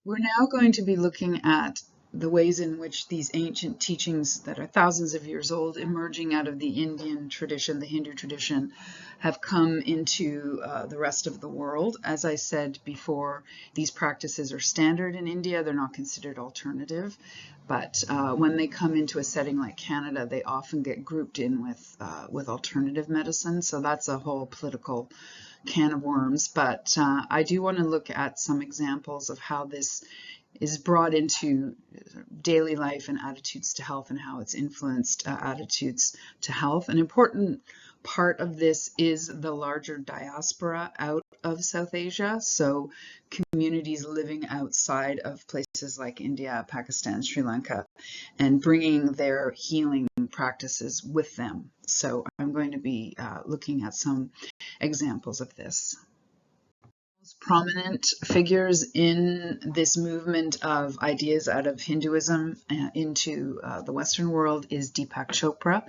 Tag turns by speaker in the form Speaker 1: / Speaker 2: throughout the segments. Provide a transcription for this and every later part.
Speaker 1: We're now going to be looking at the ways in which these ancient teachings that are thousands of years old, emerging out of the Indian tradition, the Hindu tradition, have come into the rest of the world. As I said before, these practices are standard in India. They're not considered alternative, but when they come into a setting like Canada, they often get grouped in with alternative medicine. So that's a whole political can of worms, but I do want to look at some examples of how this is brought into daily life and attitudes to health and how it's influenced attitudes to health. An important part of this is the larger diaspora out of South Asia, so communities living outside of places like India, Pakistan, Sri Lanka, and bringing their healing practices with them. So I'm going to be looking at some examples of this. Most prominent figures in this movement of ideas out of Hinduism into the Western world is Deepak Chopra.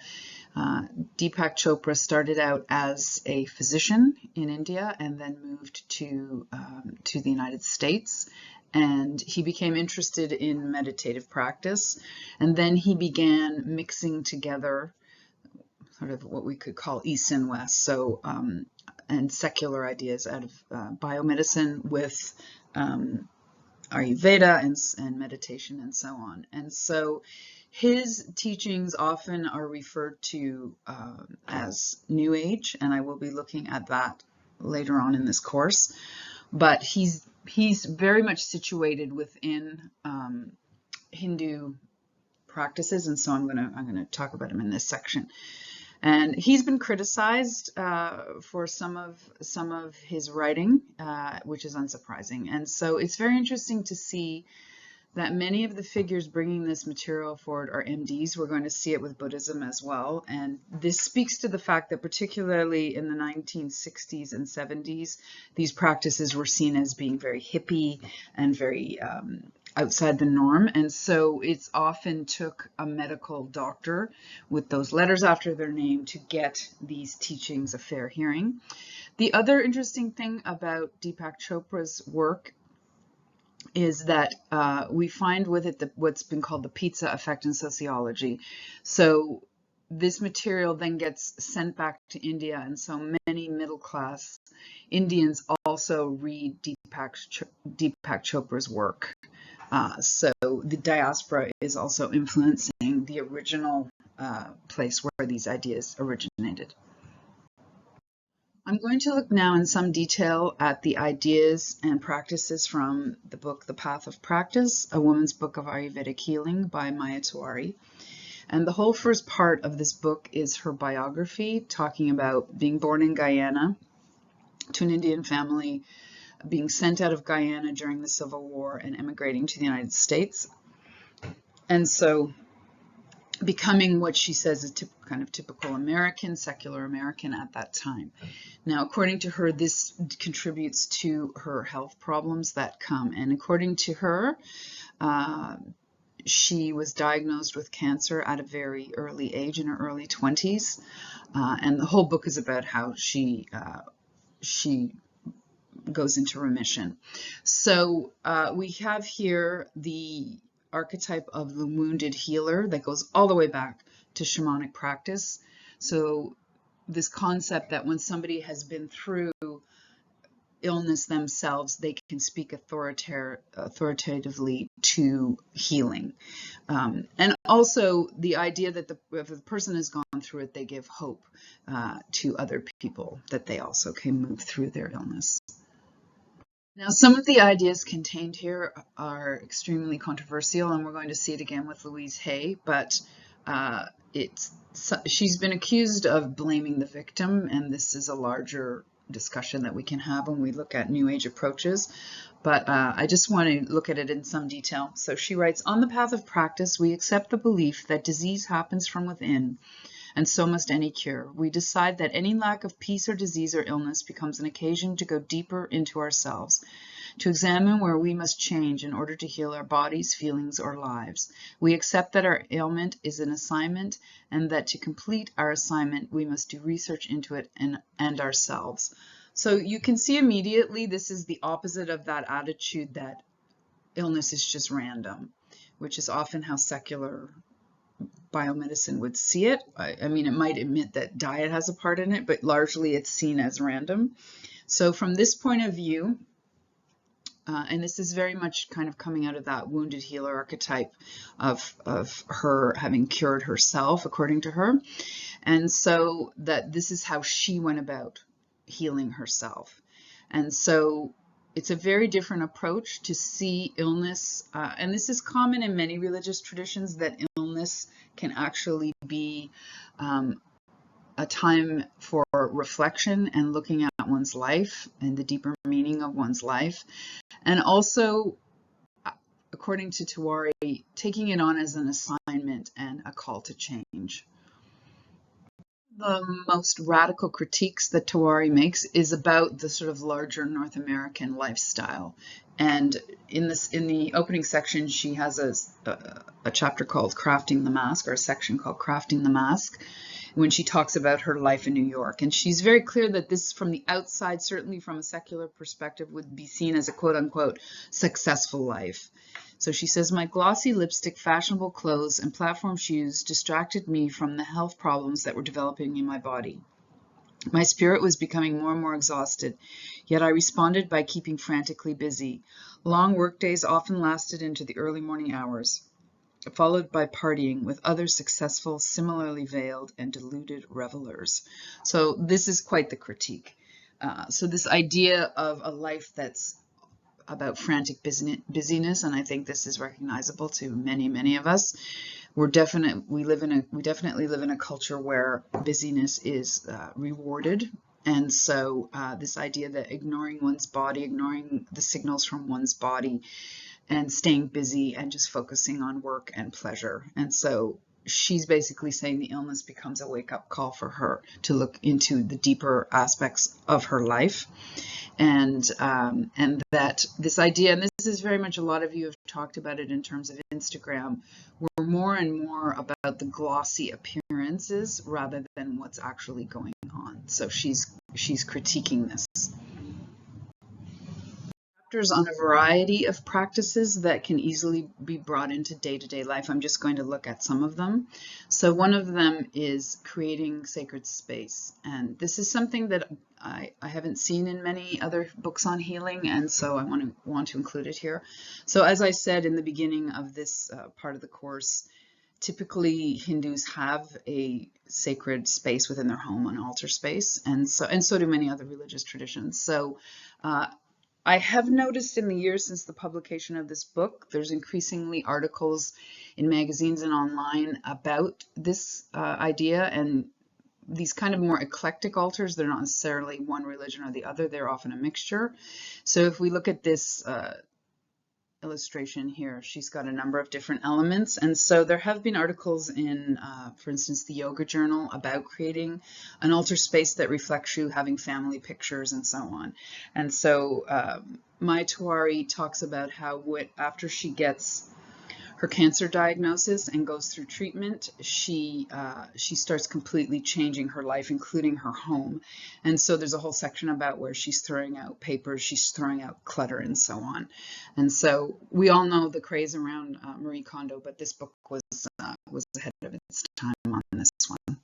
Speaker 1: Deepak Chopra started out as a physician in India and then moved to the United States. And he became interested in meditative practice. And then he began mixing together sort of what we could call East and West. So and secular ideas out of biomedicine with Ayurveda and meditation and so on. And so his teachings often are referred to as New Age, and I will be looking at that later on in this course. But he's very much situated within Hindu practices, and so I'm gonna talk about him in this section. And he's been criticized for some of his writing, which is unsurprising. And so it's very interesting to see that many of the figures bringing this material forward are MDs. We're going to see it with Buddhism as well. And this speaks to the fact that particularly in the 1960s and 70s, these practices were seen as being very hippie and very outside the norm. And so it's often took a medical doctor with those letters after their name to get these teachings a fair hearing. The other interesting thing about Deepak Chopra's work is that we find with it what's been called the pizza effect in sociology. So this material then gets sent back to India, and so many middle-class Indians also read Deepak Chopra's work. So the diaspora is also influencing the original place where these ideas originated. I'm going to look now in some detail at the ideas and practices from the book The Path of Practice, A Woman's Book of Ayurvedic Healing by Maya Tiwari. And the whole first part of this book is her biography, talking about being born in Guyana to an Indian family, being sent out of Guyana during the Civil War and emigrating to the United States. And so becoming what she says is kind of typical American, secular American at that time. Now, according to her, this contributes to her health problems that come. And according to her, she was diagnosed with cancer at a very early age, in her early 20s. And the whole book is about how she goes into remission. So we have here the archetype of the wounded healer that goes all the way back to shamanic practice. So this concept that when somebody has been through illness themselves, they can speak authoritatively to healing. And also the idea that if the person has gone through it, they give hope to other people that they also can move through their illness. Now, some of the ideas contained here are extremely controversial, and we're going to see it again with Louise Hay, but she's been accused of blaming the victim, and this is a larger discussion that we can have when we look at New Age approaches, but I just want to look at it in some detail. So she writes, on the path of practice, we accept the belief that disease happens from within, and so must any cure. We decide that any lack of peace or disease or illness becomes an occasion to go deeper into ourselves, to examine where we must change in order to heal our bodies, feelings, or lives. We accept that our ailment is an assignment, and that to complete our assignment, we must do research into it and ourselves. So you can see immediately this is the opposite of that attitude that illness is just random, which is often how secular biomedicine would see it. I mean, it might admit that diet has a part in it, but largely it's seen as random. So from this point of view, and this is very much kind of coming out of that wounded healer archetype of her having cured herself, according to her. And so that this is how she went about healing herself. And so it's a very different approach to see illness. And this is common in many religious traditions, that illness can actually be a time for reflection and looking at one's life and the deeper meaning of one's life. And also, according to Tewari, taking it on as an assignment and a call to change. The most radical critiques that Tewari makes is about the sort of larger North American lifestyle. And in the opening section, she has a chapter called Crafting the Mask, or a section called Crafting the Mask, when she talks about her life in New York. And she's very clear that this, from the outside, certainly from a secular perspective, would be seen as a quote-unquote successful life. So she says, my glossy lipstick, fashionable clothes, and platform shoes distracted me from the health problems that were developing in my body. My spirit was becoming more and more exhausted, yet I responded by keeping frantically busy. Long workdays often lasted into the early morning hours, followed by partying with other successful, similarly veiled and deluded revelers. So this is quite the critique. So this idea of a life that's about frantic busyness, and I think this is recognizable to many of us. We definitely live in a culture where busyness is rewarded, and so this idea that ignoring one's body, ignoring the signals from one's body, and staying busy and just focusing on work and pleasure. And so she's basically saying the illness becomes a wake-up call for her to look into the deeper aspects of her life. And that this idea, and this is very much, a lot of you have talked about it in terms of Instagram, we're more and more about the glossy appearances rather than what's actually going on. So she's critiquing this. On a variety of practices that can easily be brought into day-to-day life. I'm just going to look at some of them. So one of them is creating sacred space, and this is something that I haven't seen in many other books on healing, and so I want to include it here. So as I said in the beginning of this part of the course, typically Hindus have a sacred space within their home, an altar space, and so do many other religious traditions. So I have noticed in the years since the publication of this book, there's increasingly articles in magazines and online about this idea, and these kind of more eclectic altars, they're not necessarily one religion or the other, they're often a mixture. So if we look at this illustration here, she's got a number of different elements, and so there have been articles in, for instance, the Yoga Journal about creating an altar space that reflects you, having family pictures and so on. And so Mai Tewari talks about how after she gets her cancer diagnosis and goes through treatment, she starts completely changing her life, including her home. And so there's a whole section about where she's throwing out papers, she's throwing out clutter, and so on. And so we all know the craze around Marie Kondo, but this book was ahead of its time on this one.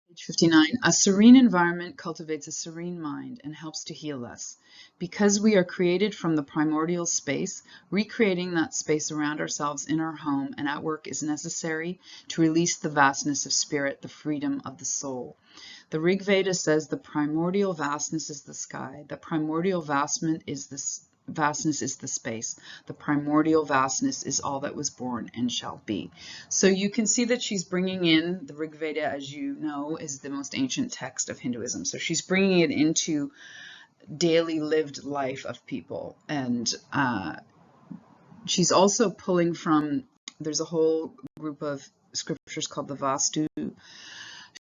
Speaker 1: Page 59. A serene environment cultivates a serene mind and helps to heal us. Because we are created from the primordial space, recreating that space around ourselves in our home and at work is necessary to release the vastness of spirit, the freedom of the soul. The Rig Veda says the primordial vastness is the sky. The primordial vastness is the space. The primordial vastness is all that was born and shall be. So you can see that she's bringing in the Rig Veda, as you know, is the most ancient text of Hinduism. So she's bringing it into daily lived life of people. And she's also pulling from, there's a whole group of scriptures called the Vastu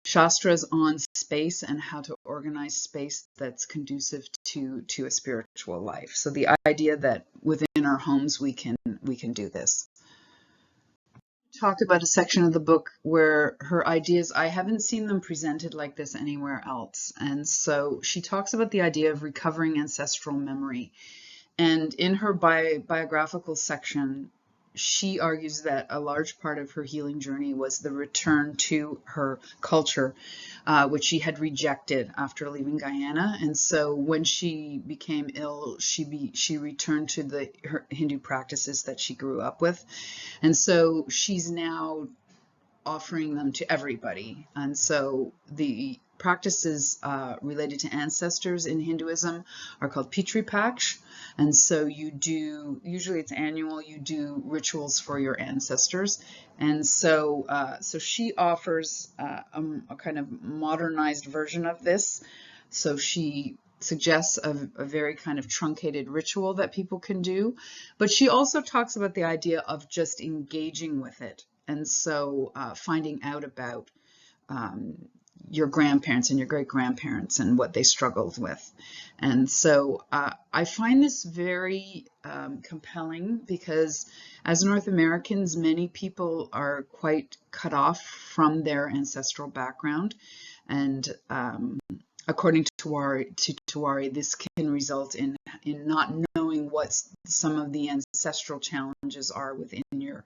Speaker 1: Shastras on space and how to organize space that's conducive to a spiritual life. So the idea that within our homes we can do this. Talk about a section of the book where her ideas, I haven't seen them presented like this anywhere else. And so she talks about the idea of recovering ancestral memory. And in her biographical section, she argues that a large part of her healing journey was the return to her culture, which she had rejected after leaving Guyana. And so when she became ill, she returned to her Hindu practices that she grew up with. And so she's now offering them to everybody. And so the practices related to ancestors in Hinduism are called Pitri Paksh. And so you do, usually it's annual, you do rituals for your ancestors. And so, so she offers a kind of modernized version of this. So she suggests a very kind of truncated ritual that people can do, but she also talks about the idea of just engaging with it. And so finding out about your grandparents and your great-grandparents and what they struggled with. And so I find this very compelling because as North Americans, many people are quite cut off from their ancestral background. And according to Tewari, this can result in not knowing what some of the ancestral challenges are within your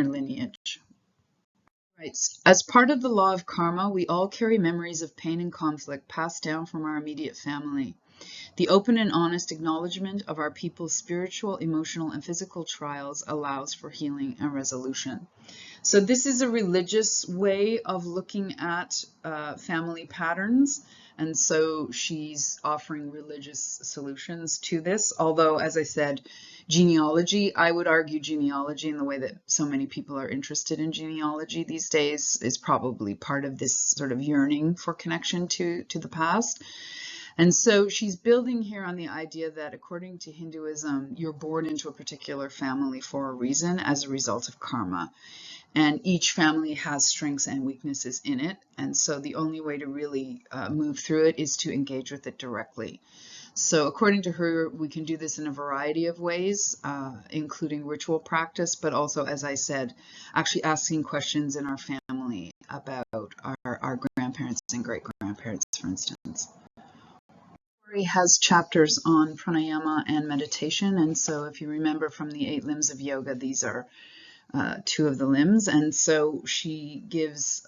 Speaker 1: lineage. Right. As part of the law of karma, we all carry memories of pain and conflict passed down from our immediate family. The open and honest acknowledgement of our people's spiritual, emotional, and physical trials allows for healing and resolution. So this is a religious way of looking at family patterns. And so she's offering religious solutions to this. Although, as I said, genealogy, I would argue genealogy in the way that so many people are interested in genealogy these days is probably part of this sort of yearning for connection to the past. And so she's building here on the idea that according to Hinduism, you're born into a particular family for a reason as a result of karma. And each family has strengths and weaknesses in it. And so the only way to really move through it is to engage with it directly. So according to her, we can do this in a variety of ways, including ritual practice, but also, as I said, actually asking questions in our family about our grandparents and great-grandparents, for instance. Tewari has chapters on pranayama and meditation. And so if you remember from the 8 limbs of yoga, these are 2 of the limbs. And so she gives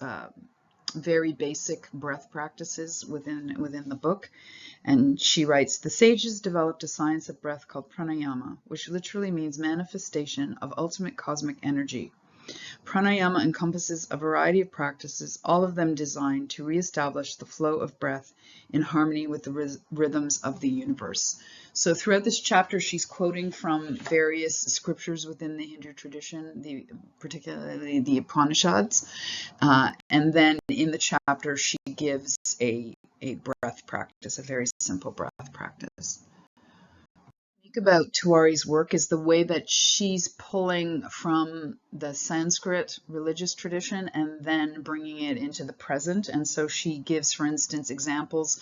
Speaker 1: very basic breath practices within the book. And she writes, the sages developed a science of breath called pranayama, which literally means manifestation of ultimate cosmic energy. Pranayama encompasses a variety of practices, all of them designed to reestablish the flow of breath in harmony with the rhythms of the universe. So throughout this chapter, she's quoting from various scriptures within the Hindu tradition, particularly the Upanishads. And then in the chapter, she gives a breath practice, a very simple breath practice. About Tewari's work is the way that she's pulling from the Sanskrit religious tradition and then bringing it into the present. And so she gives, for instance, examples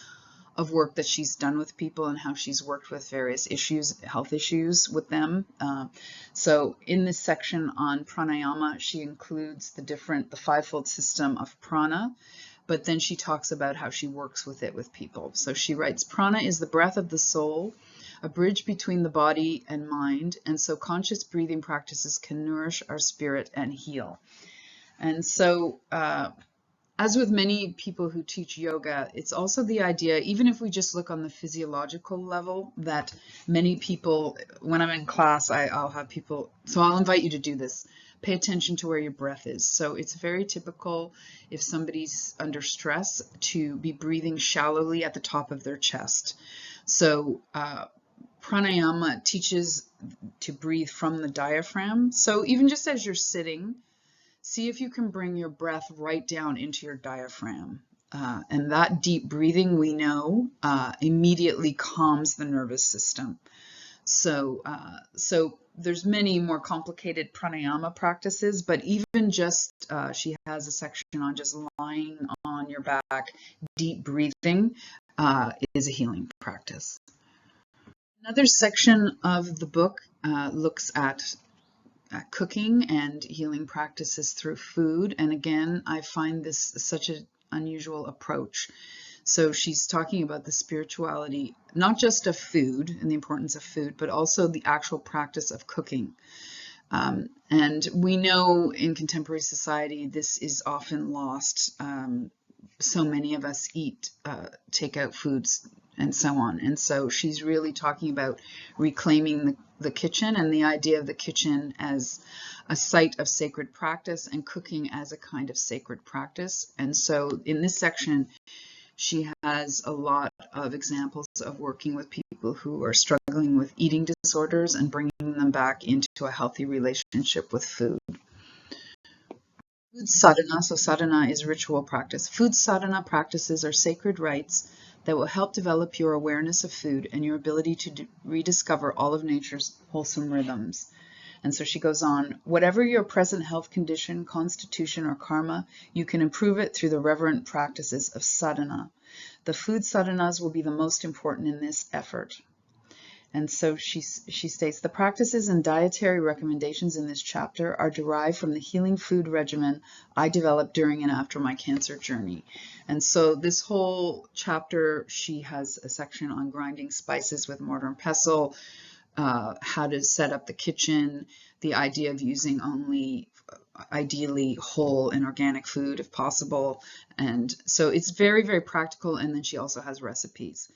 Speaker 1: of work that she's done with people and how she's worked with various issues, health issues with them. So in this section on pranayama, she includes the fivefold system of prana, but then she talks about how she works with it with people. So she writes, prana is the breath of the soul, a bridge between the body and mind, and so conscious breathing practices can nourish our spirit and heal. And so as with many people who teach yoga, it's also the idea, even if we just look on the physiological level, that many people, when I'm in class, I'll have people, so I'll invite you to do this. Pay attention to where your breath is. So it's very typical if somebody's under stress to be breathing shallowly at the top of their chest. So pranayama teaches to breathe from the diaphragm. So even just as you're sitting, see if you can bring your breath right down into your diaphragm. And that deep breathing, we know, immediately calms the nervous system. So there's many more complicated pranayama practices, but even just, she has a section on just lying on your back, deep breathing is a healing practice. Another section of the book looks at cooking and healing practices through food. And again, I find this such an unusual approach. So she's talking about the spirituality, not just of food and the importance of food, but also the actual practice of cooking. And we know in contemporary society this is often lost. So many of us eat takeout foods and so on. And so she's really talking about reclaiming the kitchen and the idea of the kitchen as a site of sacred practice and cooking as a kind of sacred practice. And so in this section, she has a lot of examples of working with people who are struggling with eating disorders and bringing them back into a healthy relationship with food. Food sadhana, so sadhana is ritual practice. Food sadhana practices are sacred rites that will help develop your awareness of food and your ability to rediscover all of nature's wholesome rhythms. And so she goes on, whatever your present health condition, constitution, or karma, you can improve it through the reverent practices of sadhana. The food sadhanas will be the most important in this effort. And so she states, the practices and dietary recommendations in this chapter are derived from the healing food regimen I developed during and after my cancer journey. And so this whole chapter, she has a section on grinding spices with mortar and pestle, how to set up the kitchen, the idea of using only ideally whole and organic food if possible. And so it's very, very practical. And then she also has recipes.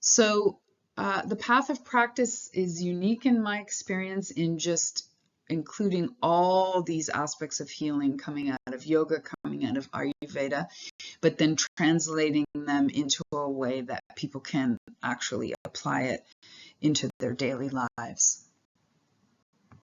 Speaker 1: So the path of practice is unique in my experience in just including all these aspects of healing coming out of yoga, coming out of Ayurveda, but then translating them into a way that people can actually apply it into their daily lives.